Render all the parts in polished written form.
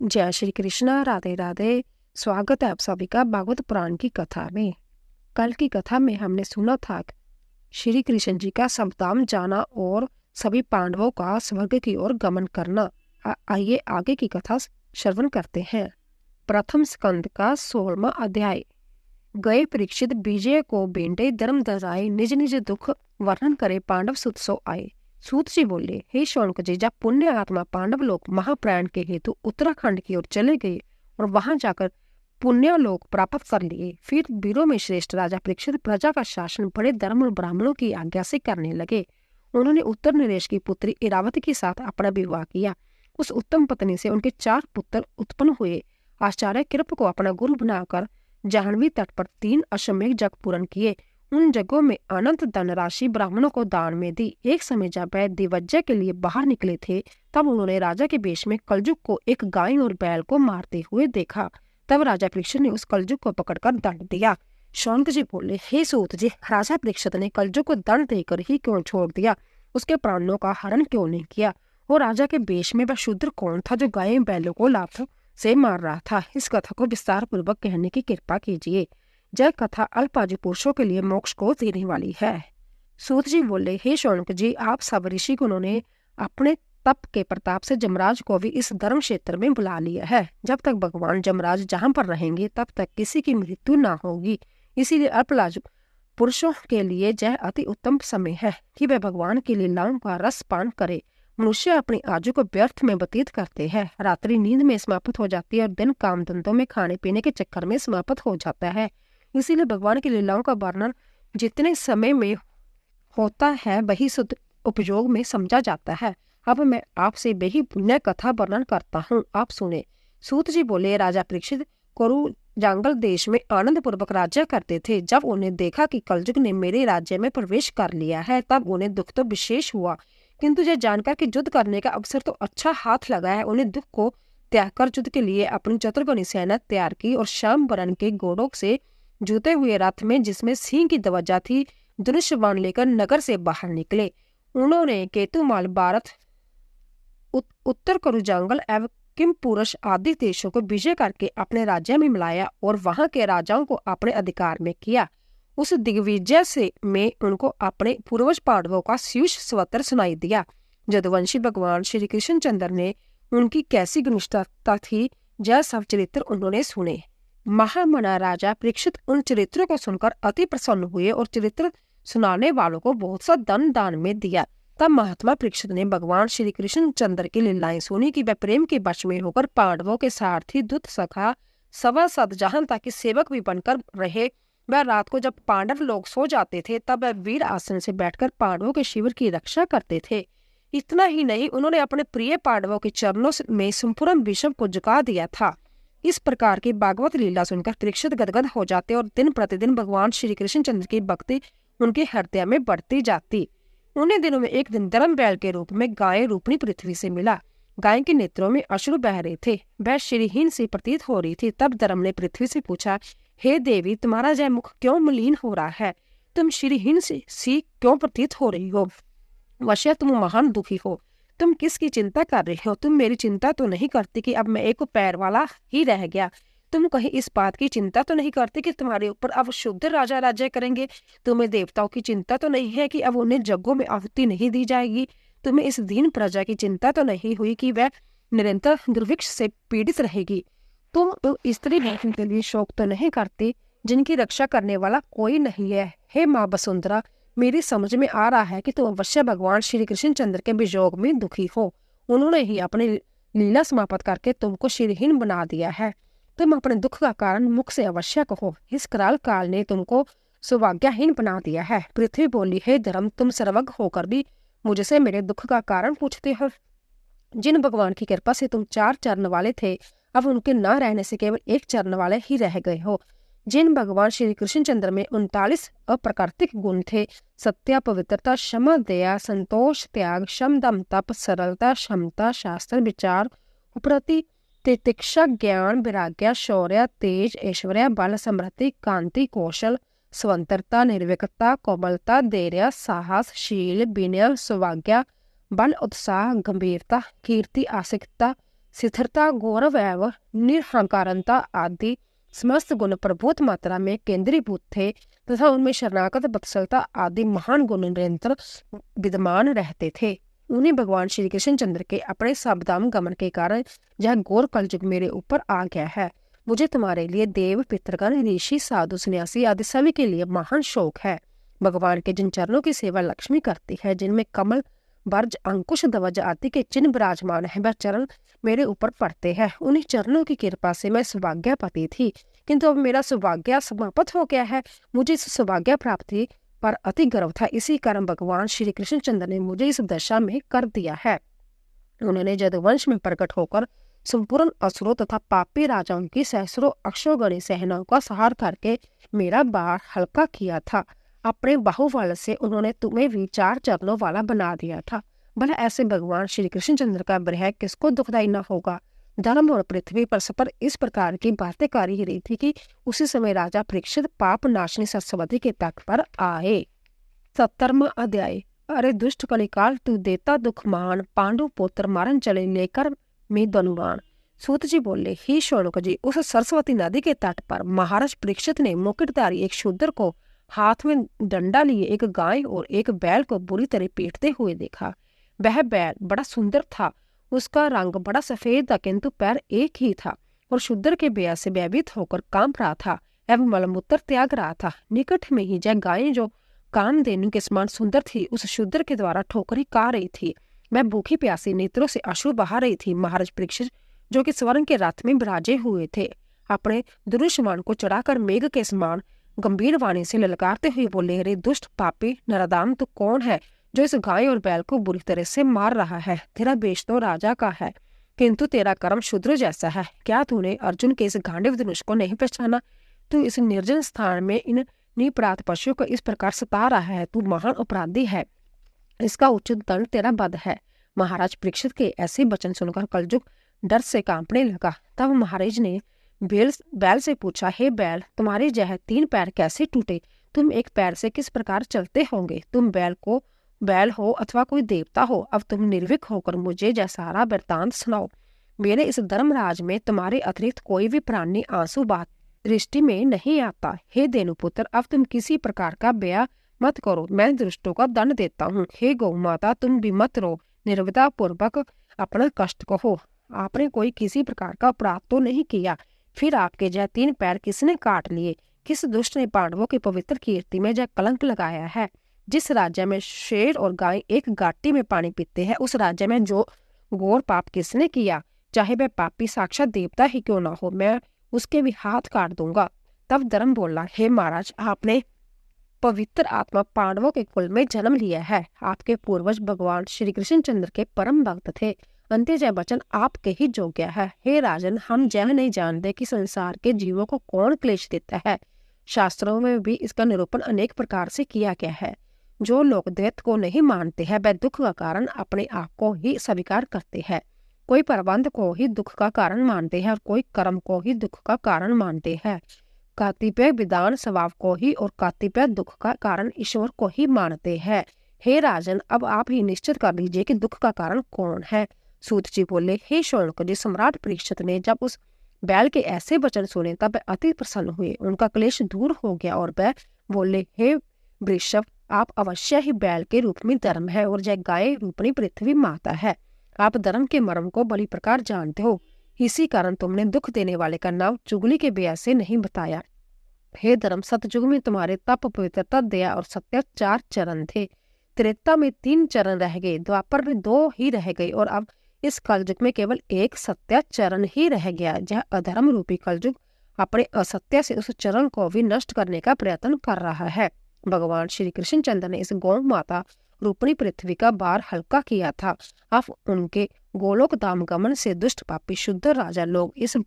जय श्री कृष्णा, राधे राधे। स्वागत है आप सभी का भागवत पुराण की कथा में। कल की कथा में हमने सुना था श्री कृष्ण जी का सबधाम जाना और सभी पांडवों का स्वर्ग की ओर गमन करना। आइए आगे की कथा श्रवण करते हैं। प्रथम स्कंद का 16वां अध्याय। गए परीक्षित विजय को बेंटे धर्म दराए, निज निज दुख वर्णन करे पांडव सुत सो आए। सूत जी बोले, हे शौनक जी, जब पुण्य आत्मा पांडव लोग महाप्रयाण के हेतु उत्तराखंड की ओर चले गए और वहां जाकर पुण्य लोक प्राप्त कर लिए, फिर वीरों में श्रेष्ठ राजा परीक्षित प्रजा का शासन बड़े धर्म और ब्राह्मणों की आज्ञा से करने लगे। उन्होंने उत्तर नरेश की पुत्री इरावती के साथ अपना विवाह किया। उस उत्तम पत्नी से उनके 4 पुत्र उत्पन्न हुए। आचार्य कृप को अपना गुरु बनाकर जाह्नवी तट पर 3 अश्वमेध जग पूर्ण किए। उन जगों में अनंत धनराशि ब्राह्मणों को दान में दी। एक समय जब वह दिवज्जय के लिए बाहर निकले थे, तब उन्होंने राजा के वेश में कलजुग को एक गाय और बैल को मारते हुए देखा। तब राजा परीक्षित ने उस कलजुग को पकड़कर दंड दिया। शौनक जी बोले, हे सूत जी, राजा परीक्षित ने कलजुग को दंड देकर ही क्यों छोड़ दिया? उसके प्राणों का हरण क्यों नहीं किया? और राजा के वेश में वह शूद्र कौन था जो गाय बैलों को लात से मार रहा था? इस कथा को विस्तार पूर्वक कहने की कृपा कीजिए। यह कथा अल्पायु पुरुषों के लिए मोक्ष को देने वाली है। सूत जी बोले, हे शौनक जी, आप सब ऋषि गुणों ने अपने तप के प्रताप से जमराज को भी इस धर्म क्षेत्र में बुला लिया है। जब तक भगवान जमराज जहाँ पर रहेंगे तब तक किसी की मृत्यु ना होगी। इसीलिए अल्पायु पुरुषों के लिए यह अति उत्तम समय है कि वे भगवान की लीलाओं का रस पान करे। मनुष्य अपनी आयु को व्यर्थ में व्यतीत करते हैं। रात्रि नींद में समाप्त हो जाती है और दिन काम धंधों में खाने पीने के चक्कर में समाप्त हो जाता है। इसीलिए भगवान की लीलाओं का वर्णन जितने समय में होता है वही शुद्ध उपयोग में समझा जाता है। अब मैं आपसे वही पुण्य कथा वर्णन करता हूँ, आप सुने। सूत जी बोले, राजा परीक्षित कुरु जंगल देश में आनंद पूर्वक राज्य करते थे। जब उन्हें देखा कि कलजुग ने मेरे राज्य में प्रवेश कर लिया है, तब उन्हें दुख तो विशेष हुआ, किंतु यह जानकर कि युद्ध करने का अवसर तो अच्छा हाथ लगा है, उन्हें दुख को त्याग कर युद्ध के लिए अपनी चतुर्गुणी सेना तैयार की और श्याम वर्ण के घोड़ों से जुते हुए रथ में, जिसमें सिंह की ध्वजा थी, धनुष बाण लेकर नगर से बाहर निकले। उन्होंने केतुमाल, भारत, उत्तर कुरुजंगल एवं किमपुरुष आदि देशों को विजय करके अपने राज्य में मिलाया और वहां के राजाओं को अपने अधिकार में किया। उस दिग्विजय से में उनको अपने पूर्वज पांडवों का शीर्ष स्वतर सुनाई दिया। जदुवंशी भगवान श्री कृष्ण चंद्र ने उनकी कैसी घनिष्ठता थी, यह सब चरित्र उन्होंने सुने। महामना राजा परीक्षित उन चरित्रों को सुनकर अति प्रसन्न हुए और चरित्र सुनाने वालों को बहुत सा धन दान में दिया। तब महात्मा परीक्षित ने भगवान श्री कृष्ण चंद्र की लीलाएं सुनी कि वह प्रेम के वश में होकर पांडवों के सारथी, दूत, सखा, सभासद, जहां तक कि सेवक भी बनकर रहे। वह रात को जब पांडव लोग सो जाते थे, तब वह वीर आसन से बैठकर पांडवों के शिविर की रक्षा करते थे। इतना ही नहीं, उन्होंने अपने प्रिय पांडवों के चरणों में संपूर्ण विश्व को झुका दिया था। इस प्रकार की भागवत लीला सुनकर परीक्षित गदगद हो जाते और दिन प्रतिदिन भगवान श्री कृष्ण चंद्र की भक्ति उनके हृदय में बढ़ती जाती। उन्हीं दिनों में एक दिन धर्म बैल के रूप में गाय रूपणी पृथ्वी से मिला। गाय के नेत्रों में अश्रु बह रहे थे, वह श्रीहीन सी प्रतीत हो रही थी। तब धर्म ने पृथ्वी से पूछा, हे देवी, तुम्हारा जय मुख क्यों मलिन हो रहा है? तुम श्रीहीन सी क्यों प्रतीत हो रही हो? वश्य तुम महान दुखी हो। तुम किसकी चिंता कर रही हो? तुम मेरी चिंता तो नहीं करती कि अब मैं एक पैर वाला ही रह गया? तुम कहीं इस बात की चिंता तो नहीं करती कि तुम्हारे ऊपर अब शुद्ध राजा राज्य करेंगे? तुम्हें देवताओं की चिंता तो नहीं है कि अब उन्हें यज्ञों में आहुति नहीं दी जाएगी? तुम्हें इस दीन प्रजा की चिंता तो नहीं हुई कि वह निरंतर दुर्भिक्ष से पीड़ित रहेगी? तुम स्त्री बनने के लिए शोक तो नहीं करती जिनकी रक्षा करने वाला कोई नहीं है? हे माँ वसुंधरा, मेरी समझ में आ रहा है कि तुम अवश्य भगवान श्री कृष्ण चंद्र के वियोग में दुखी हो। उन्होंने ही अपनी लीला समाप्त करके तुमको श्रीहीन बना दिया है। तुम अपने दुख का कारण मुख से अवश्य कहो। इस कराल काल ने तुमको सौभाग्यहीन बना दिया है। पृथ्वी बोली, हे धर्म, तुम सर्वज्ञ होकर भी मुझसे मेरे दुख का कारण पूछते हो। जिन भगवान की कृपा से तुम 4 चरण वाले थे, अब उनके न रहने से केवल 1 चरण वाले ही रह गए हो। जिन भगवान श्री कृष्ण चंद्र में 39 अप्राकृतिक गुण थे, सत्य, पवित्रता, क्षमा, दया, संतोष, त्याग, शम, दम, तप, सरलता, क्षमता, शास्त्र, विचार, उपरति, तितिक्षा, ज्ञान, वैराग्य, शौर्य, तेज, ऐश्वर्य, बल, समृद्धि, कांति, कौशल, स्वतंत्रता, निर्विकता, कोमलता, धैर्य, साहस, शील, विनय, सौभाग्य, बल, उत्साह, गंभीरता, कीर्ति, आसक्तिता, स्थिरता, गौरव एवं निरहंकारता आदि समस्त गुण प्रभुत मात्रा में केंद्रीभूत थे तथा उनमें शरणागत, वत्सलता आदि महान गुण निरंतर विद्यमान रहते थे। उन्हीं भगवान श्री कृष्ण चंद्र के अपने सावधान गमन के कारण यह घोर कलयुग मेरे ऊपर आ गया है। मुझे तुम्हारे लिए देव, पितृगण, ऋषि, साधु, सन्यासी आदि सभी के लिए महान शोक है। भगवान के जिन चरणों की सेवा लक्ष्मी करती है, जिनमें कमल, बर्ज, अंकुश, ध्वज आदि के चिन्ह विराजमान है, वह चरण मेरे ऊपर पड़ते हैं। उन्हीं चरणों की कृपा से मैं सौभाग्यवती थी, किंतु अब मेरा सौभाग्य समाप्त हो गया है। मुझे इस सौभाग्य प्राप्ति पर अति गर्व था, इसी कारण भगवान श्री कृष्ण चंद्र ने मुझे इस दशा में कर दिया है। उन्होंने यदुवंश में प्रकट होकर संपूर्ण असुरों तथा पापी राजाओं की सहस्रों अक्षोगणी सेनाओं का संहार करके मेरा भार हल्का किया था। अपने बाहुबल से उन्होंने तुम्हें भी 4 चरणों वाला बना दिया था। भला ऐसे भगवान श्री कृष्ण चंद्र का विरह किसको दुखदायी न होगा। धर्म और पृथ्वी परस्पर इस प्रकार की बातें कर ही रही थी कि उसी समय राजा परीक्षित पाप नाशनी सरस्वती के तट पर आए। 70वां अध्याय। अरे दुष्ट कलिकाल, तू देता दुख मान, पांडु पुत्र मारन चले लेकर में धनुवान। सूत जी बोले, हे शौनक जी, उस सरस्वती नदी के तट पर महाराज परीक्षित ने मुकुटधारी एक शूद्र को हाथ में डंडा लिए एक गाय और एक बैल को बुरी तरह पीटते हुए देखा। वह बैल बड़ा सुंदर था, उसका रंग बड़ा सफेद था, किंतु पैर एक ही था और शूद्र के बैल से भयभीत होकर कांप रहा था एवं मलमूत्र त्याग रहा था। निकट में ही जय गाय जो कामधेनु के समान सुंदर थी, उस शूद्र के द्वारा ठोकरी खा रही थी। वह भूखी प्यासी नेत्रों से अश्रु बहा रही थी। महाराज परीक्षित, जो कि स्वर्ण के रथ में विराजे हुए थे, अपने धनुष्मान को चढ़ाकर मेघ के समान गंभीर वाणी से ललकारते हुए बोले, रे दुष्ट पापी नराधाम, तू कौन है जो इस गाय और बैल को बुरी तरह से मार रहा है? तेरा वेश तो राजा का है, किंतु तेरा कर्म शूद्र जैसा है। क्या तूने अर्जुन के इस गांडीव धनुष को नहीं पहचाना? तू इस निर्जन स्थान में इन निपराध पशुओं को इस प्रकार सता रहा है। तू महान अपराधी है, इसका उचित दंड तेरा बध है। महाराज परीक्षित के ऐसे वचन सुनकर कलयुग डर से कांपने लगा। तब महाराज ने बैल से पूछा, हे बैल, तुम्हारे यह 3 पैर कैसे टूटे? तुम एक पैर से किस प्रकार चलते होंगे? तुम बैल हो अथवा कोई देवता हो? अब तुम निर्भीक होकर मुझे यह सारा वृत्तांत सुनाओ। मेरे इस धर्मराज में तुम्हारे अतिरिक्त कोई भी प्राणी आंसू बात दृष्टि में नहीं आता। हे देनुपुत्र, अब तुम किसी प्रकार का व्यय मत करो, मैं दुष्टों का दंड देता हूँ। हे गौ माता, तुम भी मत रो, निर्भयता पूर्वक अपना कष्ट कहो। आपने कोई किसी प्रकार का अपराध तो नहीं किया, फिर आपके यह 3 पैर किसने काट लिए? किस दुष्ट ने पांडवों की पवित्र कीर्ति में यह कलंक लगाया है? जिस राज्य में शेर और गाय एक गाटी में पानी पीते हैं, उस राज्य में जो घोर पाप किसने किया? चाहे वह पापी साक्षात देवता ही क्यों ना हो, मैं उसके भी हाथ काट दूंगा। तब धर्म बोला, हे महाराज, आपने पवित्र आत्मा पांडवों के कुल में जन्म लिया है। आपके पूर्वज भगवान श्री कृष्ण चंद्र के परम भक्त थे। अंत्यजय वचन आपके ही योग्य है। हे राजन, हम यह नहीं जानते कि संसार के जीवों को कौन क्लेश देता है। शास्त्रों में भी इसका निरूपण अनेक प्रकार से किया गया है। जो लोग द्वैत को नहीं मानते हैं, वह दुख का कारण अपने आप को ही स्वीकार करते हैं। कोई प्रबंध को ही दुख का कारण मानते हैं और कोई कर्म को ही दुख का कारण मानते हैं। कतिपय विधान स्वभाव को ही और कतिपय दुख का कारण ईश्वर को ही मानते हैं। हे राजन, अब आप ही निश्चित कर लीजिए कि दुख का कारण कौन है। सूत जी बोले, हे शौनक जी, सम्राट परीक्षित ने जब उस बैल के ऐसे वचन सुने तब वह अति प्रसन्न हुए। उनका क्लेश दूर हो गया और वह बोले, हे वृषभ, आप अवश्य ही बैल के रूप में धर्म है और यह गाय रूपनी पृथ्वी माता है। आप धर्म के मर्म को बड़ी प्रकार जानते हो, इसी कारण तुमने दुख देने वाले का नाम चुगली के ब्याह से नहीं बताया। हे धर्म, सतयुग में तुम्हारे तप, पवित्रता, दया और सत्य 4 चरण थे। त्रेता में 3 चरण रह गए, द्वापर में 2 ही रह गए और अब इस कलयुग में केवल एक सत्य चरण ही रह गया। यह अधर्म रूपी कलयुग अपने असत्य से उस चरण को भी नष्ट करने का प्रयत्न कर रहा है। भगवान श्री कृष्ण चंद्र ने इस गौ माता रूपणी पृथ्वी का भार हल्का किया था। अब उनके गोलोक धाम गमन से दुष्ट पापी शुद्ध राजा लोग इस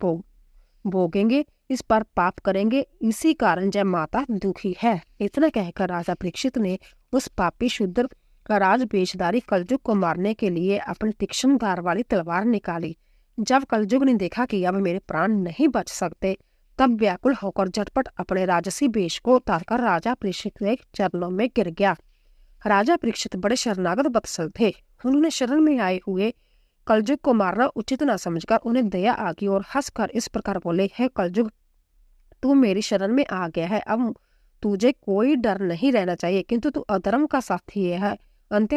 भोगेंगे, इस पर पाप करेंगे। इसी कारण जय माता दुखी है। इतना कहकर राजा परीक्षित ने उस पापी शुद्ध का राजवेशधारी कलयुग को मारने के लिए अपनी तीक्ष्ण धार वाली तलवार निकाली। जब कलयुग ने देखा कि अब मेरे प्राण नहीं बच सकते, तब व्याकुल होकर झटपट अपने राजसी वेश को उतारकर राजा परीक्षित के चरणों में गिर गया। राजा परीक्षित बड़े शरणागत वत्सल थे। उन्होंने शरण में आए हुए कलयुग को मारना उचित न समझकर उन्हें दया आ गई और हंसकर इस प्रकार बोले, हे कलयुग, तू मेरी शरण में आ गया है, अब तुझे कोई डर नहीं रहना चाहिए, किंतु तू अधर्म का साथी है, अंत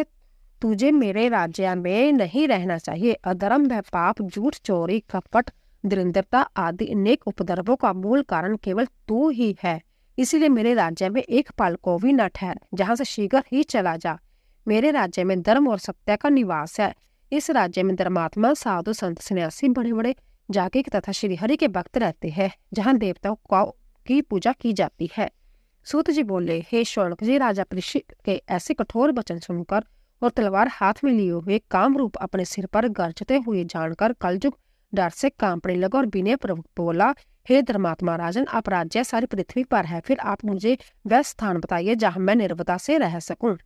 तुझे मेरे राज्य में नहीं रहना चाहिए। अधर्म व पाप, झूठ, चोरी, कपट, दरिद्रता आदि अनेक उपद्रवों का मूल कारण केवल तू ही है। इसीलिए मेरे राज्य में एक पल को भी न ठहर, जहाँ से शीघ्र ही चला जा। मेरे राज्य में धर्म और सत्य का निवास है। इस राज्य में धर्मात्मा, साधु, संत, सन्यासी, बड़े बड़े जागीर तथा श्री हरि के भक्त रहते हैं, जहाँ देवताओं की पूजा की जाती है। सूत जी बोले, हे शौनक जी, राजा परीक्षित के ऐसे कठोर वचन सुनकर और तलवार हाथ में लिए हुए कामरूप अपने सिर पर गरजते हुए जानकर कलयुग डर से कांपने लगा और विनय पूर्वक बोला, हे धर्मात्मा राजन, आप राज्य सारी पृथ्वी पर है, फिर आप मुझे वह स्थान बताइए जहाँ मैं निर्भयता से रह सकूं।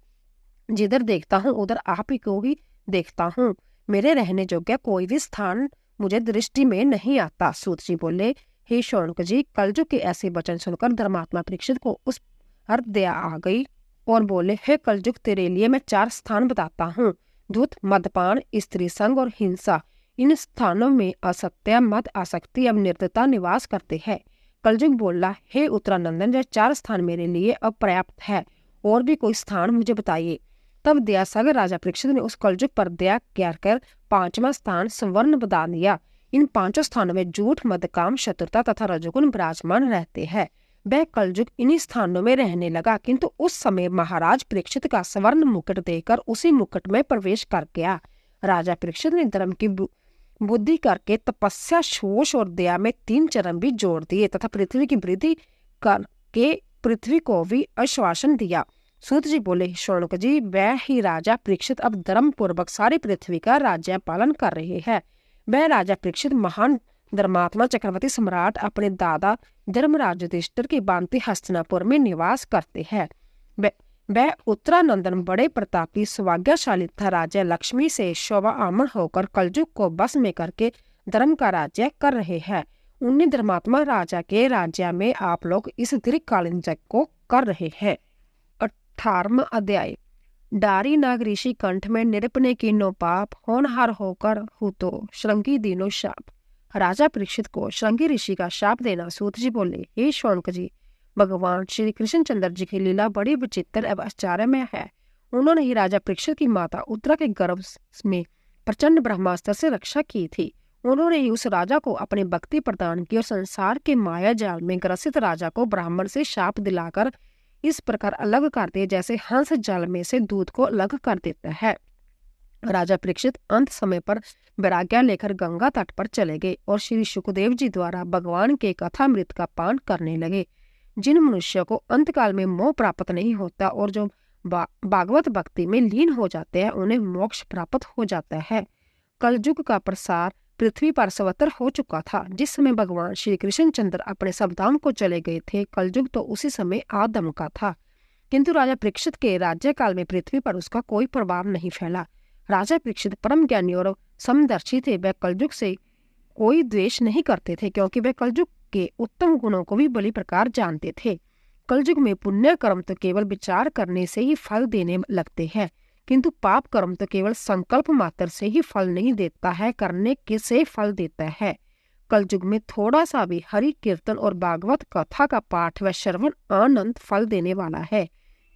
जिधर देखता हूँ उधर आप ही को ही देखता हूँ, मेरे रहने योग्य कोई भी स्थान मुझे दृष्टि में नहीं आता। सूत जी बोले, हे शौनक जी, कलयुग के ऐसे वचन सुनकर धर्मात्मा परीक्षित को उस पर दया आ गई और बोले, हे कलयुग, तेरे लिए मैं 4 स्थान बताता हूँ। धूत, मदपान, स्त्री संग और हिंसा, इन स्थानों में असत्य, मद, आसक्ति एवं निर्दयता निवास करते हैं। कलयुग बोला, हे उत्तरानंदन, यह 4 स्थान मेरे लिए अपर्याप्त है, और भी कोई स्थान मुझे बताइए। तब दयासागर राजा परीक्षित ने उस कलयुग पर दया कर 5वां स्थान स्वर्ण बता दिया। इन 5 स्थानों में झूठ, मद, काम, शत्रुता तथा रजोगुण विराजमान रहते हैं। वह कलयुग इन्हीं स्थानों में रहने लगा, किंतु उस समय महाराज परीक्षित का स्वर्ण मुकुट देकर उसी मुकुट में प्रवेश कर गया। राजा परीक्षित ने धर्म की बुद्धि करके तपस्या, शोष और दया में 3 चरण भी जोड़ दिए तथा पृथ्वी की वृद्धि करके पृथ्वी को भी आश्वासन दिया। सूत जी बोले, शौनक जी, वह ही राजा परीक्षित अब धर्म पूर्वक सारी पृथ्वी का राज्य पालन कर रहे हैं। वह राजा परीक्षित महान धर्मात्मा चक्रवर्ती सम्राट अपने दादा धर्मराज युधिष्ठिर की भांति हस्तिनापुर में निवास करते हैं। वह उत्तरानंदन बड़े प्रतापी सौभाग्यशाली तथा राजा लक्ष्मी से शोभायमान होकर कलयुग को बस में करके धर्म का राज्य कर रहे हैं। उन्हीं धर्मात्मा राजा के राज्य में आप लोग इस दीर्घकालीन यज्ञ को कर रहे हैं। 18वां अध्याय। डारी नाग ऋषि कंठ में निरपने की नो पाप, होनहार होकर हूँ तो श्रृंगी दीनो शाप। राजा परीक्षित को श्रृंगी ऋषि का शाप देना। सूत जी बोले, हे शौनक जी, भगवान श्री कृष्णचंद्र जी की लीला बड़ी विचित्र एवं आश्चर्यमय है। उन्होंने ही राजा परीक्षित की माता उत्तरा के गर्भ में प्रचंड ब्रह्मास्त्र से रक्षा की थी। उन्होंने ही उस राजा को अपनी भक्ति प्रदान की और संसार के माया जाल में ग्रसित राजा को ब्राह्मण से शाप दिलाकर इस प्रकार अलग कर दिए जैसे हंस जल में से दूध को अलग कर देता है। राजा परीक्षित अंत समय पर वैराग्य लेकर गंगा तट पर चले गए और श्री सुखदेव जी द्वारा भगवान के कथामृत का पान करने लगे। जिन मनुष्यों को अंतकाल में मोह प्राप्त नहीं होता और जो भागवत भक्ति में लीन हो जाते हैं, उन्हें मोक्ष प्राप्त हो जाता है। कलयुग का प्रसार पृथ्वी पर सर्वत्र हो चुका था। जिस समय भगवान श्री कृष्णचंद्र अपने सबधाम को चले गए थे, कलयुग तो उसी समय आदम का था, किंतु राजा परीक्षित के राज्यकाल में पृथ्वी पर उसका कोई प्रभाव नहीं फैला। राजा परीक्षित परम ज्ञानी और समदर्शी थे। वह कलयुग से कोई द्वेष नहीं करते थे, क्योंकि वह कलयुग के उत्तम गुणों को भी भली प्रकार जानते थे। कलयुग में पुण्य कर्म तो केवल विचार करने से ही फल देने लगते हैं, किंतु पाप कर्म तो केवल संकल्प मात्र से ही फल नहीं देता है, करने के से फल देता है। कलयुग में थोड़ा सा भी हरि कीर्तन और भागवत कथा का पाठ व श्रवण आनंद फल देने वाला है।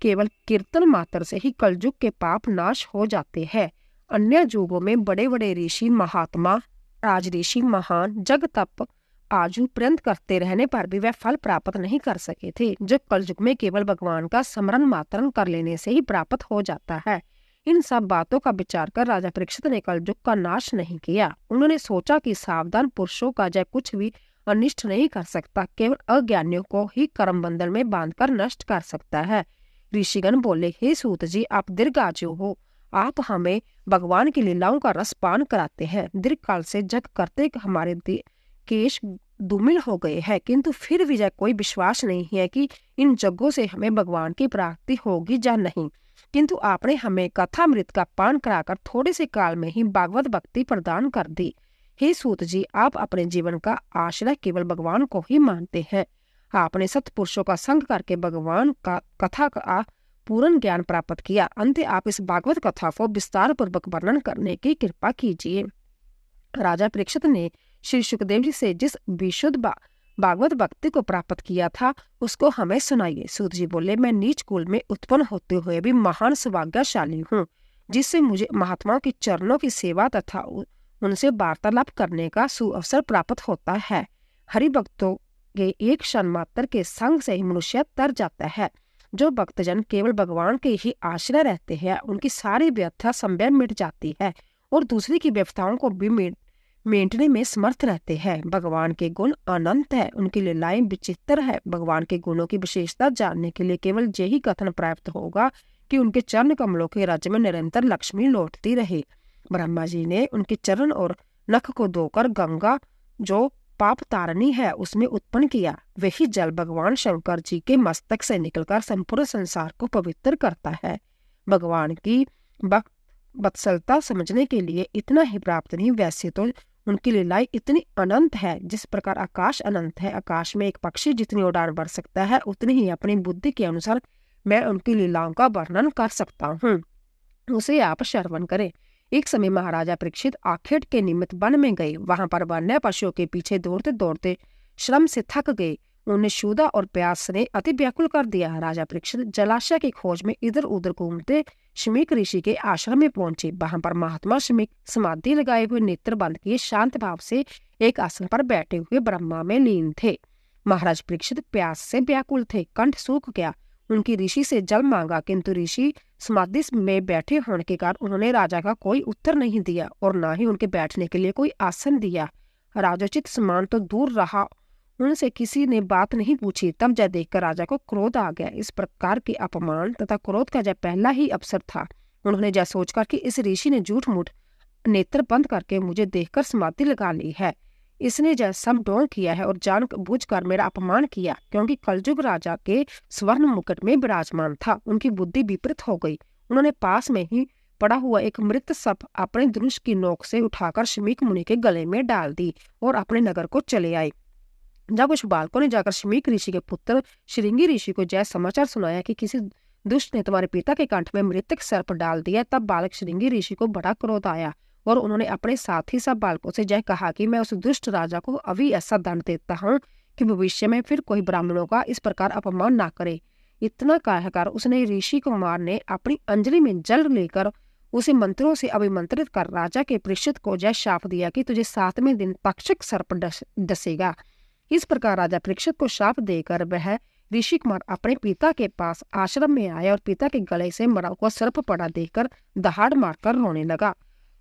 केवल कीर्तन मात्र से ही कलयुग के पाप नाश हो जाते हैं। अन्य युगों में बड़े बड़े ऋषि, महात्मा, राज ऋषि, महान जग तप आजू पर्यंत करते रहने पर भी वह फल प्राप्त नहीं कर सके थे, जो कलयुग में केवल भगवान का स्मरण मात्र कर लेने से ही प्राप्त हो जाता है। इन सब बातों का विचार कर राजा परीक्षित ने कलयुग का नाश नहीं किया। उन्होंने सोचा कि सावधान पुरुषों का जय कुछ भी अनिष्ट नहीं कर सकता, केवल अज्ञानियों को ही कर्म बंधन में बांधकर नष्ट कर सकता है। ऋषिगण बोले, हे सूत जी, आप दीर्घायु हो, आप हमें भगवान की लीलाओं का रस पान कराते हैं। दीर्घकाल से जग करते हमारे केश दुमिल हो गए हैं, किंतु फिर भी कोई विश्वास नहीं है कि इन यज्ञों से हमें भगवान की प्राप्ति होगी या नहीं, किंतु आपने हमें कथामृत का पान कराकर थोड़े से काल में ही भागवत भक्ति प्रदान कर दी। हे सूत जी, आप अपने जीवन का आश्रय केवल भगवान को ही मानते हैं। आपने सत्पुरुषों का संग करके भगवान का कथा का पूर्ण ज्ञान प्राप्त किया। अंत आप इस भागवत कथा को विस्तार पूर्वक वर्णन करने की कृपा कीजिए। राजा परीक्षित ने श्री सुखदेव जी से जिस विशुद्ध भागवत भक्ति को प्राप्त किया था उसको हमें सुनाइए। सूत जी बोले, मैं नीच कुल में उत्पन्न होते हुए भी महान सौभाग्यशाली हूँ, जिससे मुझे महात्माओं के चरणों की सेवा तथा उनसे वार्तालाप करने का सुअवसर प्राप्त होता है। हरि भक्तों के एक क्षण मात्र के संग से ही मनुष्य तर जाता है। जो भक्तजन केवल भगवान के ही आश्रय रहते हैं उनकी सारी व्यथा संभव मिट जाती है और दूसरे की व्यथाओं को भी मेंटने में समर्थ रहते हैं। भगवान के गुण अनंत है, उनकी लीलाएं विचित्र है। भगवान के गुणों की विशेषता जानने के लिए केवल यही कथन प्राप्त होगा कि उनके चरण कमलों के राज्य में निरंतर लक्ष्मी लौटती रहे। ब्रह्मा जी ने उनके चरण और नख को धोकर गंगा जो पाप तारनी है उसमें उत्पन्न किया। वही जल भगवान शंकर जी के मस्तक से निकलकर संपूर्ण संसार को पवित्र करता है। भगवान की वत्सलता समझने के लिए इतना ही प्राप्त नहीं, वैसे तो उनकी लीलाएं इतनी अनंत है। जिस प्रकार आकाश अनंत है, आकाश में एक पक्षी जितनी उड़ान बढ़ सकता है उतनी ही अपनी बुद्धि के अनुसार मैं उनकी लीलाओं का वर्णन कर सकता हूँ, उसे आप श्रवण करें। एक समय महाराजा परीक्षित आखेट के निमित्त वन में गए। वहां पर वन्य पशुओं के पीछे दौड़ते दौड़ते श्रम से थक गए। उन्हें क्षुधा और प्यास ने अति व्याकुल कर दिया। राजा परीक्षित जलाशय की खोज में इधर उधर घूमते शमीक ऋषि के आश्रम में पहुंचे। वहां पर महात्मा शमीक समाधि लगाए हुए नेत्र बंद किए शांत भाव से एक आसन पर बैठे हुए ब्रह्मा में लीन थे। महाराज परीक्षित प्यास से व्याकुल थे, कंठ सूख गया। उनकी ऋषि से जल मांगा, किंतु ऋषि समाधि में बैठे होने के कारण उन्होंने राजा का कोई उत्तर नहीं दिया और न ही उनके बैठने के लिए कोई आसन दिया। राजोचित सम्मान तो दूर रहा, उनसे किसी ने बात नहीं पूछी। तब जय देखकर राजा को क्रोध आ गया। इस प्रकार के अपमान तथा क्रोध का जय पहला ही अवसर था। उन्होंने जय सोचकर कि इस ऋषि ने झूठ मूठ नेत्र बंद करके मुझे देखकर समाधि लगा ली है, इसने जय सब ढोंग किया है और जान बूझकर मेरा अपमान किया। क्योंकि कलयुग राजा के स्वर्ण मुकुट में विराजमान था, उनकी बुद्धि विपरीत हो गई। उन्होंने पास में ही पड़ा हुआ एक मृत सर्प अपने धनुष की नोक से उठाकर शमीक मुनि के गले में डाल दी और अपने नगर को चले आए। जब उस बालकों ने जाकर शमीक ऋषि के पुत्र श्रृंगी ऋषि को जय समाचार सुनाया कि किसी दुष्ट ने तुम्हारे पिता के कंठ में मृतक सर्प डाल दिया, तब बालक श्रृंगी ऋषि को बड़ा क्रोध आया और उन्होंने अपने साथी सब बालकों से जय कहा कि मैं उस दुष्ट राजा को अभी ऐसा दंड देता हूँ कि भविष्य में फिर कोई ब्राह्मणों का इस प्रकार अपमान ना करे। इतना कहकर उसने ऋषि कुमार ने अपनी अंजलि में जल लेकर उसे मंत्रों से अभिमंत्रित कर राजा के परीक्षित को जय शाप दिया कि तुझे 7वें दिन तक्षक सर्प डसेगा। इस प्रकार राजा परीक्षित को शाप देकर वह ऋषि कुमार अपने पिता के पास आश्रम में आया और पिता के गले से मरा हुआ सर्प पड़ा देखकर दहाड़ मारकर रोने लगा।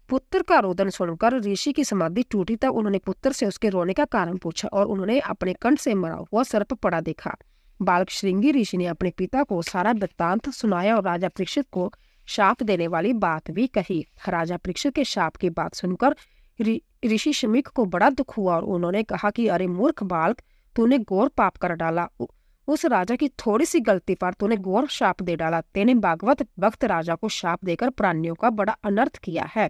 पुत्र का रोदन सुनकर ऋषि की समाधि टूटी। तब उन्होंने पुत्र से उसके रोने का कारण पूछा और उन्होंने अपने कंठ से मरा हुआ सर्प पड़ा देखा। बालक श्रृंगी ऋषि ने अपने पिता को सारा वृत्तांत सुनाया और राजा परीक्षित को शाप देने वाली बात भी कही। राजा परीक्षित के शाप की बात सुनकर ऋषि शमीक को बड़ा दुख हुआ और उन्होंने कहा कि अरे मूर्ख बालक, तूने घोर पाप कर डाला। उस राजा की थोड़ी सी गलती पर तूने घोर शाप दे डाला। तेने भागवत भक्त राजा को शाप देकर प्राणियों का बड़ा अनर्थ किया है।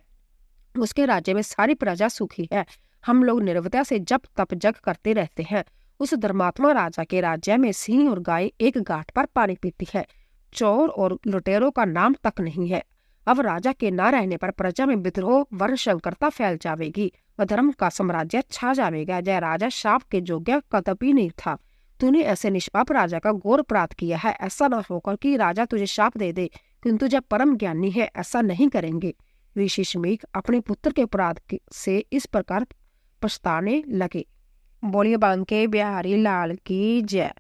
उसके राज्य में सारी प्रजा सुखी है। हम लोग निर्वता से जप तप जग करते रहते हैं। उस धर्मात्मा राजा के राज्य में सिंह और गाय एक घाट पर पानी पीती है। चोर और लुटेरों का नाम तक नहीं है। अब राजा के न रहने पर प्रजा में विद्रोह वर्ण शंकरता फैल जाएगी, अधर्म का साम्राज्य छा जाएगा। जय राजा शाप के योग्य कदापि नहीं था। तूने ऐसे निष्पाप राजा का घोर अपराध किया है। ऐसा न होकर कि राजा तुझे शाप दे दे, किंतु जब परम ज्ञानी है ऐसा नहीं करेंगे। ऋषि शमीक अपने पुत्र के अपराध से इस प्रकार पछताने लगे। बोलिए बांके बिहारी लाल की जय।